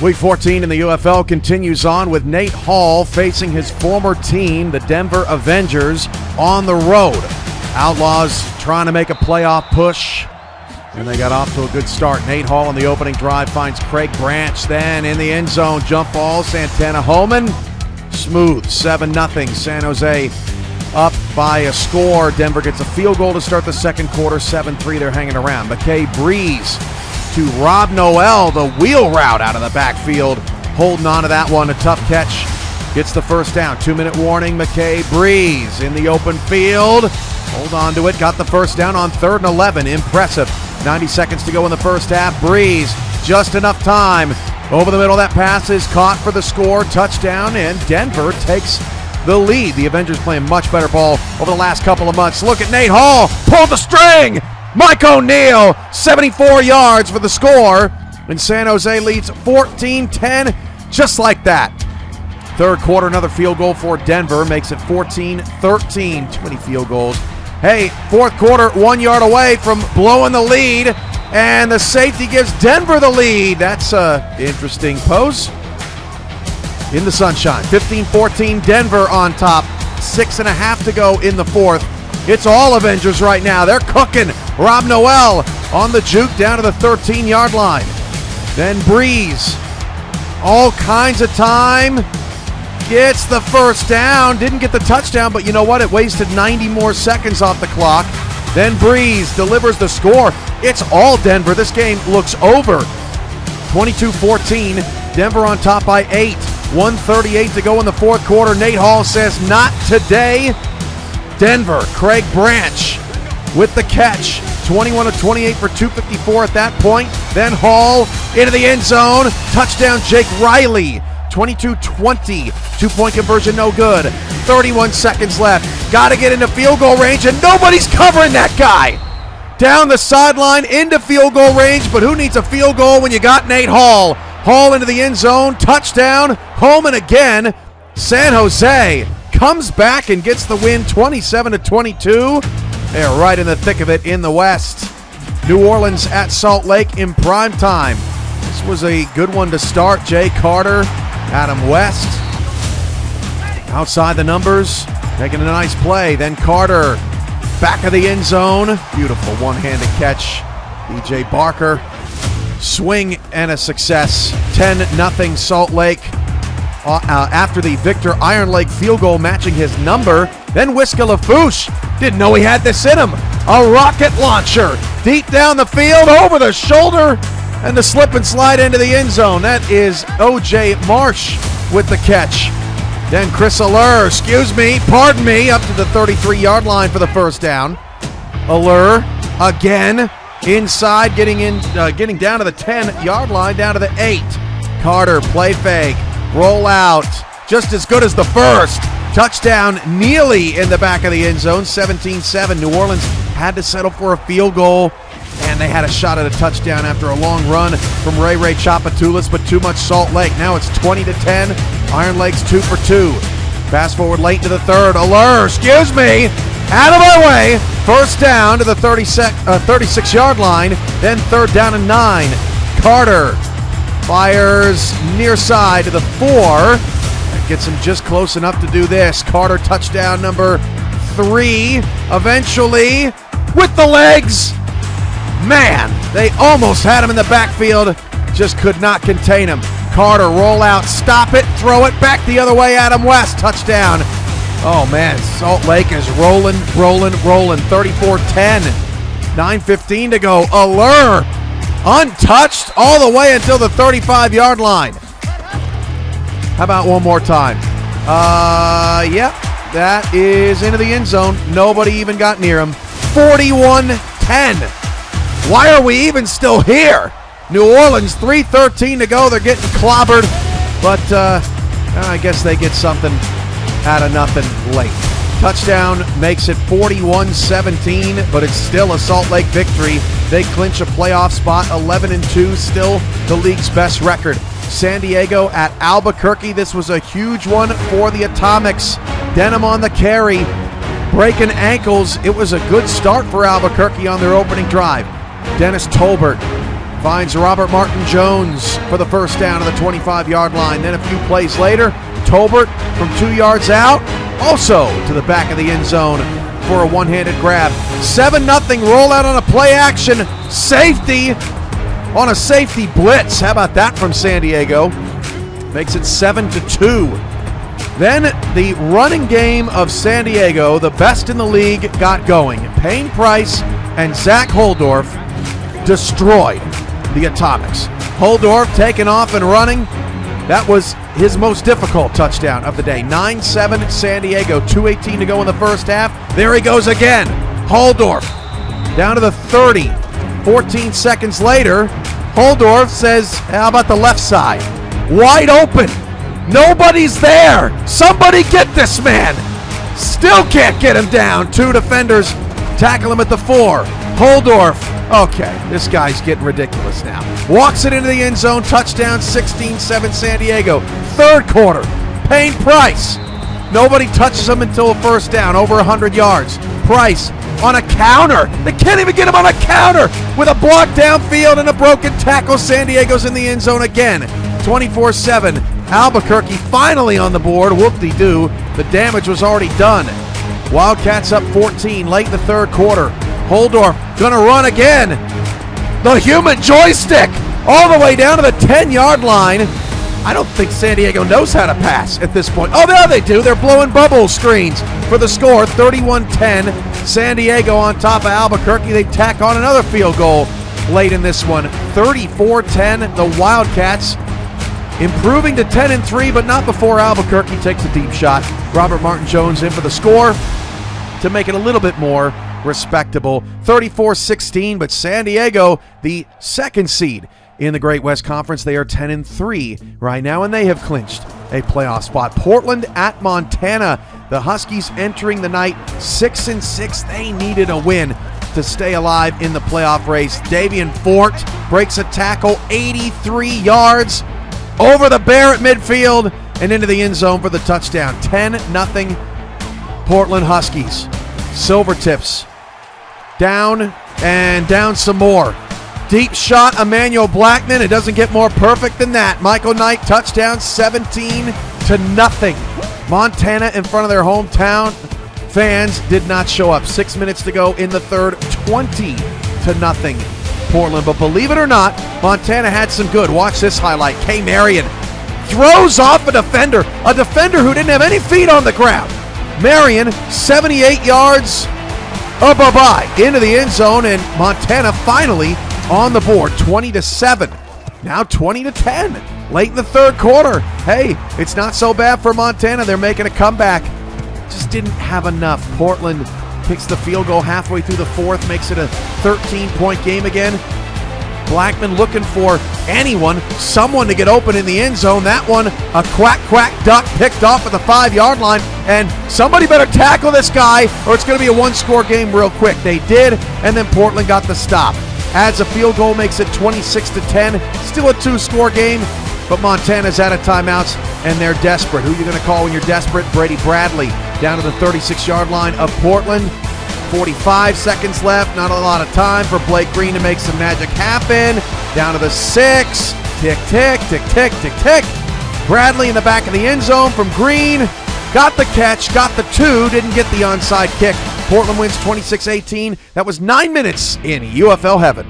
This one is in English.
Week 14 in the UFL continues on with Nate Hall facing his former team, the Denver Avengers, on the road. Outlaws trying to make a playoff push, and they got off to a good start. Nate Hall on the opening drive finds Craig Branch, then in the end zone, jump ball, Santana Holman, smooth, 7-0. San Jose up by a score. Denver gets a field goal to start the second quarter, 7-3, they're hanging around. McKay Breeze to Rob Noel, the wheel route out of the backfield, holding on to that one, a tough catch, gets the first down. 2-minute warning, McKay Breeze in the open field, hold on to it, got the first down on 3rd and 11, impressive. 90 seconds to go in the first half, Breeze, just enough time, over the middle, that pass is caught for the score, touchdown, and Denver takes the lead. The Avengers playing much better ball over the last couple of months. Look at Nate Hall, pulled the string! Mike O'Neal, 74 yards for the score, and San Jose leads 14-10, just like that. Third quarter, another field goal for Denver, makes it 14-13, too many field goals. Hey, fourth quarter, 1 yard away from blowing the lead, and the safety gives Denver the lead. That's an interesting pose. In the sunshine, 15-14, Denver on top, 6.5 to go in the fourth. It's all Avengers right now. They're cooking. Rob Noel on the juke down to the 13-yard line. Then Breeze, all kinds of time, gets the first down. Didn't get the touchdown, but you know what? It wasted 90 more seconds off the clock. Then Breeze delivers the score. It's all Denver. This game looks over. 22-14, Denver on top by 8. 1:38 to go in the fourth quarter. Nate Hall says, not today. Denver, Craig Branch with the catch, 21 of 28 for 254 at that point. Then Hall into the end zone, touchdown Jake Riley, 22-20, two-point conversion no good, 31 seconds left, got to get into field goal range and nobody's covering that guy. Down the sideline into field goal range, but who needs a field goal when you got Nate Hall? Hall into the end zone, touchdown, Holman again. San Jose comes back and gets the win, 27-22. They're right in the thick of it in the West. New Orleans at Salt Lake in prime time. This was a good one to start. Jay Carter, Adam West, outside the numbers, making a nice play. Then Carter, back of the end zone. Beautiful one-handed catch. DJ Barker, swing and a success. 10-0 Salt Lake. After the Victor Iron Lake field goal matching his number, then Whisker LaFouche didn't know he had this in him. A rocket launcher deep down the field, over the shoulder, and the slip and slide into the end zone. That is O.J. Marsh with the catch. Then Chris Allure, pardon me, up to the 33-yard line for the first down. Allure again inside, getting down to the 10-yard line, down to the 8. Carter, play fake. Roll out, just as good as the first. Touchdown, Neely in the back of the end zone, 17-7. New Orleans had to settle for a field goal, and they had a shot at a touchdown after a long run from Ray Chapatulas, but too much Salt Lake. Now it's 20-10. Iron Lake's 2 for 2. Fast forward late into the third. Allure, out of my way. First down to the 36-yard line, then third down and 9. Carter fires near side to the 4. That gets him just close enough to do this. Carter, touchdown number 3. Eventually, with the legs. Man, they almost had him in the backfield. Just could not contain him. Carter, roll out, stop it, throw it back the other way. Adam West, touchdown. Oh man, Salt Lake is rolling. 34-10. 9:15 to go. Allure, untouched all the way until the 35-yard line. How about one more time? Yep, that is into the end zone. Nobody even got near him. 41-10. Why are we even still here? New Orleans, 3:13 to go. They're getting clobbered, but I guess they get something out of nothing late. Touchdown makes it 41-17, but it's still a Salt Lake victory. They clinch a playoff spot, 11-2, still the league's best record. San Diego at Albuquerque. This was a huge one for the Atomics. Denham on the carry, breaking ankles. It was a good start for Albuquerque on their opening drive. Dennis Tolbert finds Robert Martin Jones for the first down at the 25-yard line. Then a few plays later, Tolbert from 2 yards out, also to the back of the end zone for a one-handed grab. 7-0 rollout on a play action safety on a safety blitz. How about that from San Diego? Makes it 7-2. Then the running game of San Diego, the best in the league, got going. Payne Price and Zach Holdorf destroyed the Atomics. Holdorf taking off and running. That was his most difficult touchdown of the day. 9-7 San Diego, 2:18 to go in the first half. There he goes again. Holdorf down to the 30. 14 seconds later, Holdorf says, how about the left side? Wide open. Nobody's there. Somebody get this man. Still can't get him down. 2 defenders tackle him at the 4. Holdorf. Okay, this guy's getting ridiculous now. Walks it into the end zone. Touchdown, 16-7 San Diego. Third quarter. Payne Price. Nobody touches him until first down, over 100 yards. Price on a counter. They can't even get him on a counter with a block downfield and a broken tackle. San Diego's in the end zone again. 24-7. Albuquerque finally on the board. Whoop-de-doo. The damage was already done. Wildcats up 14 late in the third quarter. Holdorf gonna run again. The human joystick all the way down to the 10-yard line. I don't think San Diego knows how to pass at this point. Oh, there they do. They're blowing bubble screens for the score. 31-10. San Diego on top of Albuquerque. They tack on another field goal late in this one. 34-10. The Wildcats improving to 10-3, but not before Albuquerque takes a deep shot. Robert Martin Jones in for the score to make it a little bit more respectable. 34-16, but San Diego, the second seed in the Great West Conference, they are 10-3 right now, and they have clinched a playoff spot. Portland at Montana. The Huskies entering the night 6-6. They needed a win to stay alive in the playoff race. Davian Fort breaks a tackle 83 yards over the bear at midfield and into the end zone for the touchdown. 10-0 Portland Huskies. Silvertips down and down some more. Deep shot, Emmanuel Blackman. It doesn't get more perfect than that. Michael Knight, touchdown, 17-0. Montana in front of their hometown fans did not show up. 6 minutes to go in the third, 20-0 Portland. But believe it or not, Montana had some good. Watch this highlight. K. Marion throws off a defender who didn't have any feet on the ground. Marion, 78 yards, bye-bye, into the end zone, and Montana finally on the board, 20-7. Now 20-10. Late in the third quarter. Hey, it's not so bad for Montana. They're making a comeback. Just didn't have enough. Portland kicks the field goal halfway through the fourth, makes it a 13-point game again. Blackman looking for someone to get open in the end zone. That one, a quack duck picked off at the 5-yard line, and somebody better tackle this guy or it's going to be a one-score game real quick. They did, and then Portland got the stop. Adds a field goal, makes it 26-10. Still a 2-score game, but Montana's out of timeouts, and they're desperate. Who are you going to call when you're desperate? Brady Bradley down to the 36-yard line of Portland. 45 seconds left. Not a lot of time for Blake Green to make some magic happen. Down to the 6. Tick, tick, tick, tick, tick, tick. Bradley in the back of the end zone from Green. Got the catch, got the 2, didn't get the onside kick. Portland wins 26-18. That was 9 minutes in UFL heaven.